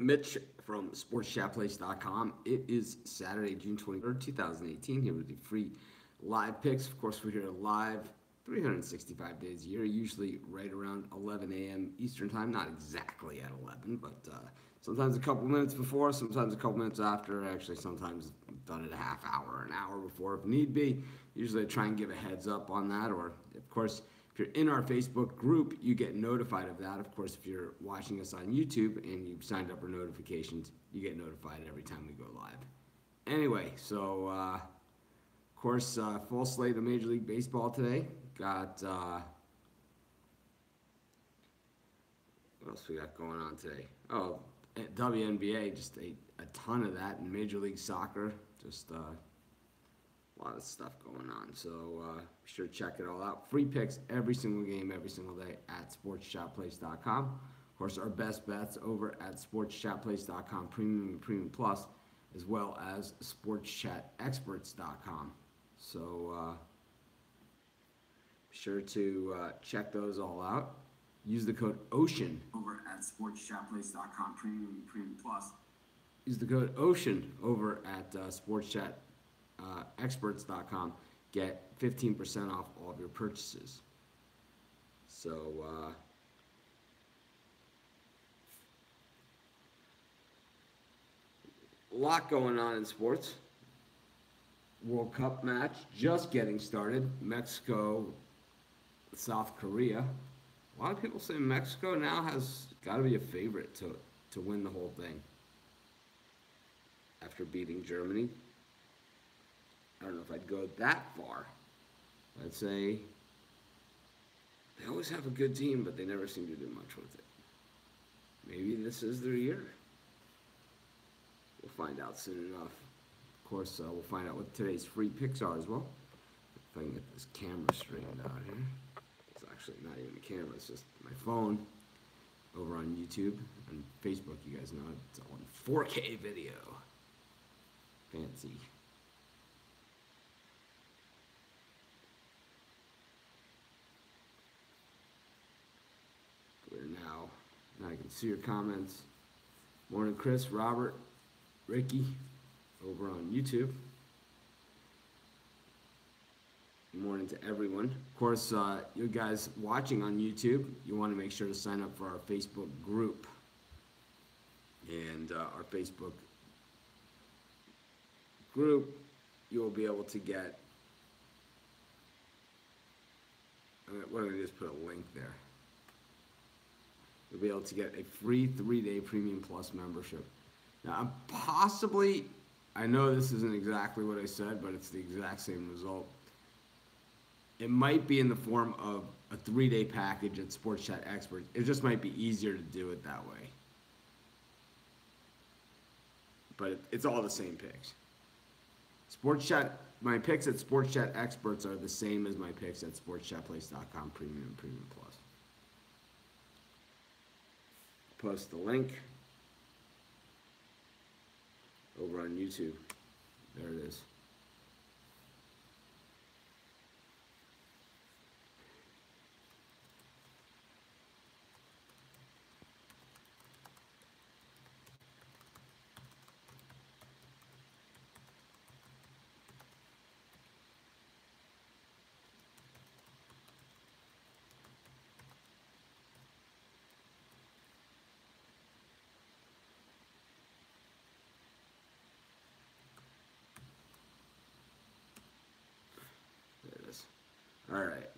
Mitch from sportschatplace.com. It is Saturday, June 23rd, 2018. Here with the free live picks. Of course, we're here live 365 days a year, usually right around 11 a.m. Eastern Time. Not exactly at 11, but sometimes a couple minutes before, sometimes a couple minutes after. Actually, sometimes I've done it a half hour, an hour before if need be. Usually I try and give a heads up on that, or, of course, if you're in our Facebook group, you get notified of that. Of course, if you're watching us on YouTube and you've signed up for notifications, you get notified every time we go live. Anyway, so, of course, full slate of Major League Baseball today. Got, what else we got going on today? Oh, WNBA, just a ton of that. And Major League Soccer, just a lot of stuff going on, so be sure to check it all out. Free picks every single game, every single day at sportschatplace.com. Of course, our best bets over at sportschatplace.com, Premium and Premium Plus, as well as sportschatexperts.com. So be sure to check those all out. Use the code OCEAN over at sportschatplace.com, Premium and Premium Plus. Use the code OCEAN over at sportschatexperts.com. Get 15% off all of your purchases. So, a lot going on in sports. World Cup match just getting started. Mexico, South Korea. A lot of people say Mexico now has got to be a favorite to win the whole thing after beating Germany. I don't know if I'd go that far. I'd say they always have a good team, but they never seem to do much with it. Maybe this is their year. We'll find out soon enough. Of course, we'll find out what today's free picks are as well. If I can get this camera straightened out here. It's actually not even a camera, it's just my phone over on YouTube and Facebook. You guys know it's all in 4K video. Fancy. Now I can see your comments. Morning, Chris, Robert, Ricky, over on YouTube. Good morning to everyone. Of course, you guys watching on YouTube, you want to make sure to sign up for our Facebook group. And our Facebook group, you will be able to get, what do I just put a link there? You'll be able to get a free 3-day Premium Plus membership. Now, I know this isn't exactly what I said, but it's the exact same result. It might be in the form of a 3-day package at Sports Chat Experts. It just might be easier to do it that way. But it's all the same picks. My picks at Sports Chat Experts are the same as my picks at sportschatplace.com, Premium and Premium Plus. Post the link over on YouTube. There it is. All right,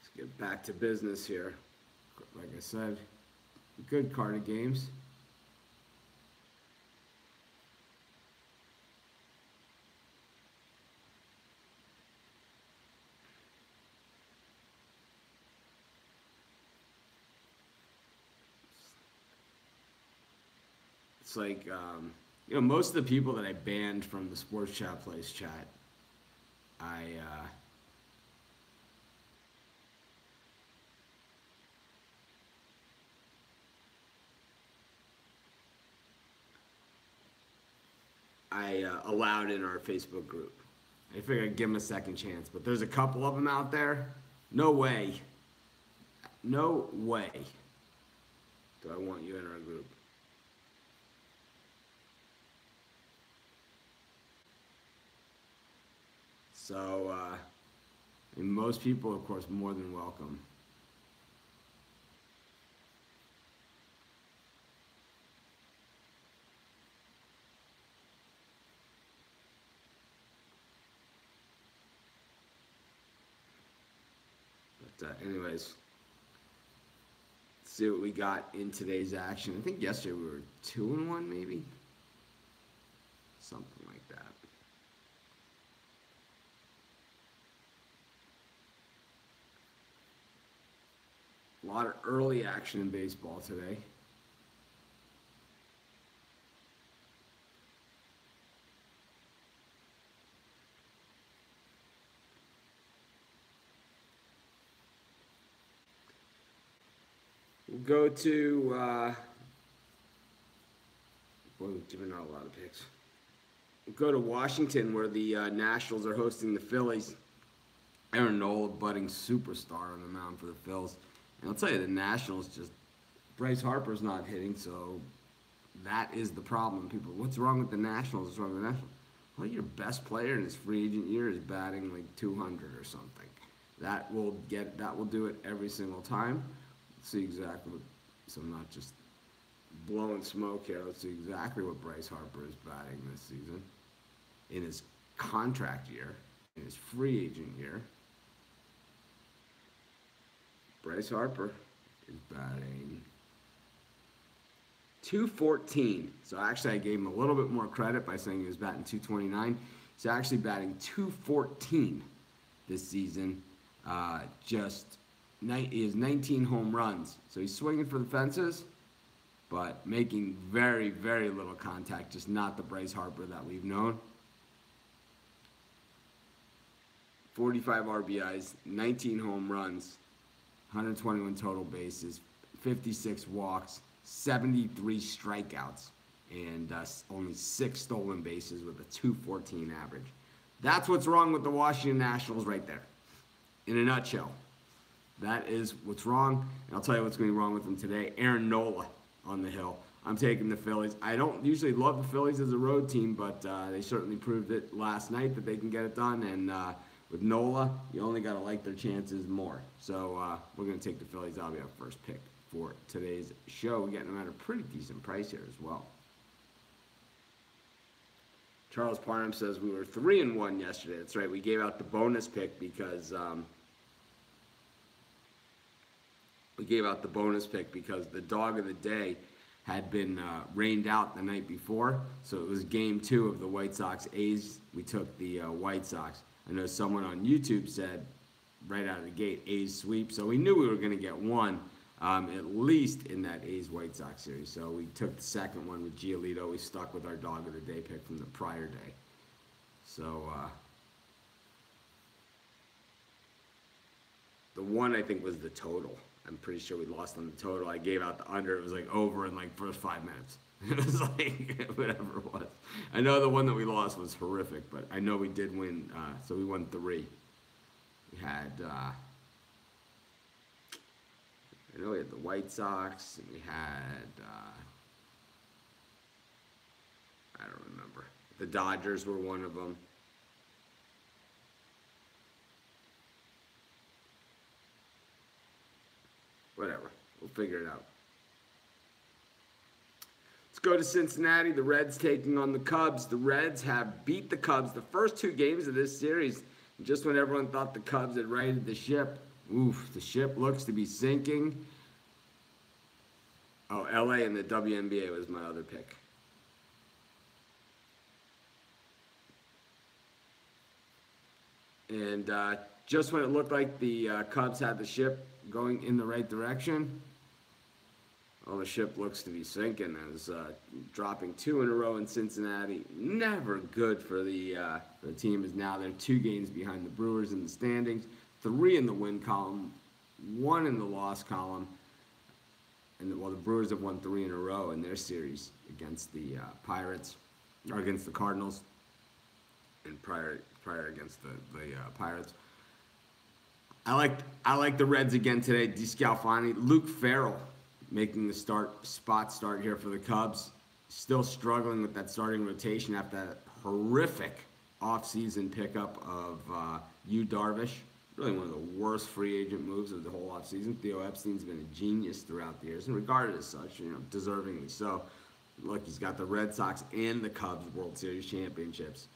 let's get back to business here. Like I said, good card of games. It's like, most of the people that I banned from the Sports Chat Place chat, I allowed in our Facebook group. I figured I'd give them a second chance, but there's a couple of them out there. No way. No way Do I want you in our group? So, and most people, of course, more than welcome. But anyways, let's see what we got in today's action. I think yesterday we were 2-1, maybe something like that. A lot of early action in baseball today. We'll go to, well, we've given out a lot of picks. We'll go to Washington, where the Nationals are hosting the Phillies. Aaron Nola, budding superstar on the mound for the Phils. And I'll tell you, the Nationals just, Bryce Harper's not hitting, so that is the problem. People, what's wrong with the Nationals? What's wrong with the Nationals? Well, your best player in his free agent year is batting like 200 or something. That will do it every single time. Let's see exactly what, so I'm not just blowing smoke here. Let's see exactly what Bryce Harper is batting this season in his contract year, in his free agent year. Bryce Harper is batting 214. So actually, I gave him a little bit more credit by saying he was batting 229. He's actually batting 214 this season. He has 19 home runs. So he's swinging for the fences, but making very, very little contact. Just not the Bryce Harper that we've known. 45 RBIs, 19 home runs, 121 total bases, 56 walks, 73 strikeouts, and only 6 stolen bases with a 214 average. That's what's wrong with the Washington Nationals right there. In a nutshell, that is what's wrong. And I'll tell you what's going to be wrong with them today. Aaron Nola on the hill. I'm taking the Phillies. I don't usually love the Phillies as a road team, but they certainly proved it last night that they can get it done. And with Nola, you only got to like their chances more. So we're going to take the Phillies. That'll be our first pick for today's show. We're getting them at a pretty decent price here as well. Charles Parham says we were 3-1 yesterday. That's right. We gave out the bonus pick because the dog of the day had been rained out the night before. So it was game 2 of the White Sox A's. We took the White Sox. I know someone on YouTube said right out of the gate, A's sweep. So we knew we were going to get one, at least in that A's White Sox series. So we took the second one with Giolito. We stuck with our dog of the day pick from the prior day. So the one I think was the total. I'm pretty sure we lost on the total. I gave out the under. It was like over in like first 5 minutes. It was like whatever it was. I know the one that we lost was horrific, but I know we did win. So we won 3. We had, I know we had the White Sox, and we had, I don't remember. The Dodgers were one of them. Whatever. We'll figure it out. Let's go to Cincinnati. The Reds taking on the Cubs. The Reds have beat the Cubs the first 2 games of this series. Just when everyone thought the Cubs had righted the ship. Oof, the ship looks to be sinking. Oh, LA and the WNBA was my other pick. And just when it looked like the Cubs had the ship going in the right direction, well, the ship looks to be sinking as dropping 2 in a row in Cincinnati. Never good for the team, as now they're 2 games behind the Brewers in the standings, 3 in the win column, 1 in the loss column. And the Brewers have won 3 in a row in their series against the Pirates, or against the Cardinals, and prior against the Pirates. I like the Reds again today. DeScalfani, Luke Farrell, making the spot start here for the Cubs. Still struggling with that starting rotation after that horrific offseason pickup of Yu Darvish. Really one of the worst free agent moves of the whole offseason. Theo Epstein's been a genius throughout the years and regarded as such, deservingly so. Look, he's got the Red Sox and the Cubs World Series championships.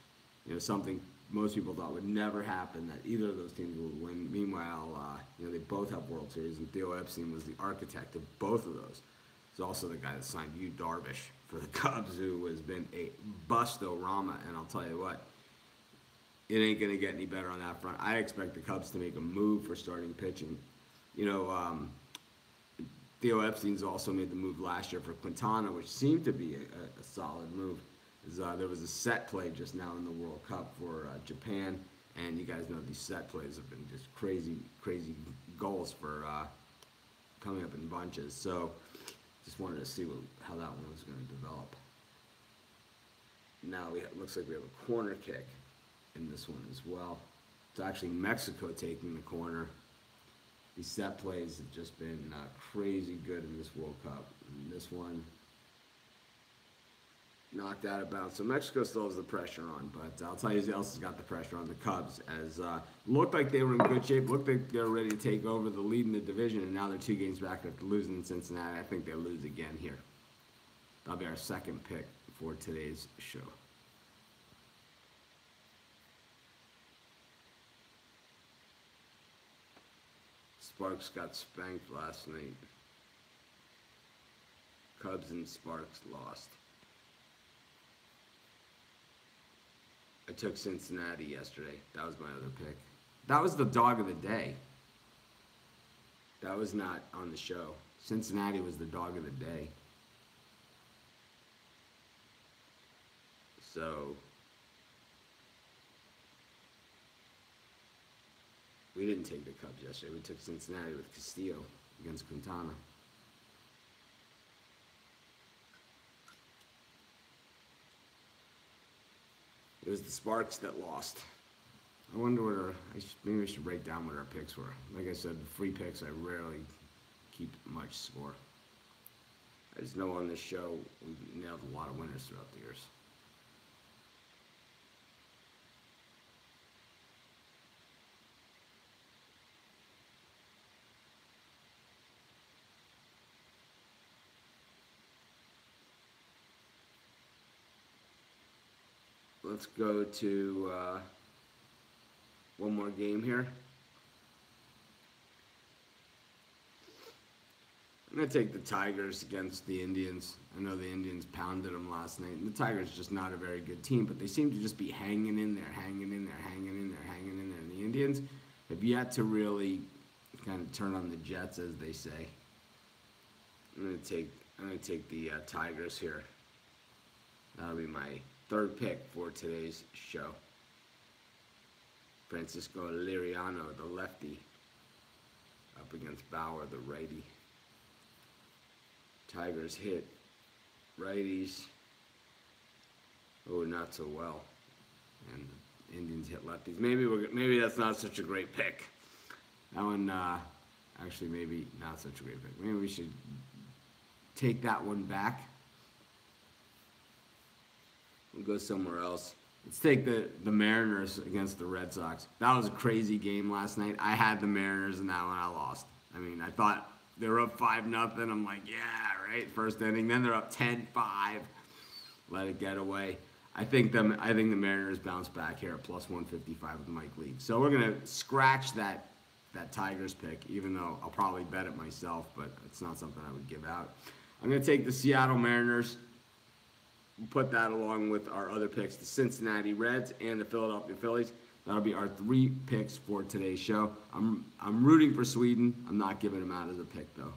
Something most people thought would never happen, that either of those teams would win. Meanwhile, they both have World Series, and Theo Epstein was the architect of both of those. He's also the guy that signed Yu Darvish for the Cubs, who has been a bust-o-rama, and I'll tell you what, it ain't going to get any better on that front. I expect the Cubs to make a move for starting pitching. Theo Epstein's also made the move last year for Quintana, which seemed to be a solid move. There was a set play just now in the World Cup for Japan, and you guys know these set plays have been just crazy, crazy goals for coming up in bunches. So just wanted to see how that one was going to develop. Now it looks like we have a corner kick in this one as well. It's actually Mexico taking the corner. These set plays have just been crazy good in this World Cup. And this one knocked out of bounds. So Mexico still has the pressure on, but I'll tell you who else has got the pressure on: the Cubs. As looked like they were in good shape, looked like they were ready to take over the lead in the division, and now they're 2 games back after losing in Cincinnati. I think they'll lose again here. That'll be our second pick for today's show. Sparks got spanked last night. Cubs and Sparks lost. I took Cincinnati yesterday. That was my other pick. That was the dog of the day. That was not on the show. Cincinnati was the dog of the day. So we didn't take the Cubs yesterday. We took Cincinnati with Castillo against Quintana. It was the Sparks that lost. I wonder what maybe we should break down what our picks were. Like I said, free picks, I rarely keep much score. I just know on this show, we've nailed a lot of winners throughout the years. Let's go to one more game here. I'm going to take the Tigers against the Indians. I know the Indians pounded them last night, and the Tigers just not a very good team, but they seem to just be hanging in there, hanging in there, hanging in there, hanging in there. And the Indians have yet to really kind of turn on the Jets, as they say. I'm going to take the Tigers here. That'll be my third pick for today's show. Francisco Liriano, the lefty, up against Bauer, the righty. Tigers hit righties. Oh, not so well. And the Indians hit lefties. Maybe that's not such a great pick. That one, actually, maybe not such a great pick. Maybe we should take that one back. We'll go somewhere else. Let's take the Mariners against the Red Sox. That was a crazy game last night. I had the Mariners in that one. I lost. I mean, I thought they were up 5-0. I'm like, yeah, right, first inning. Then they're up 10-5. Let it get away. I think the Mariners bounce back here at plus 155 with Mike Leake. So we're gonna scratch that Tigers pick, even though I'll probably bet it myself, but it's not something I would give out. I'm gonna take the Seattle Mariners. Put that along with our other picks, the Cincinnati Reds and the Philadelphia Phillies. That'll be our 3 picks for today's show. I'm rooting for Sweden. I'm not giving them out as a pick, though.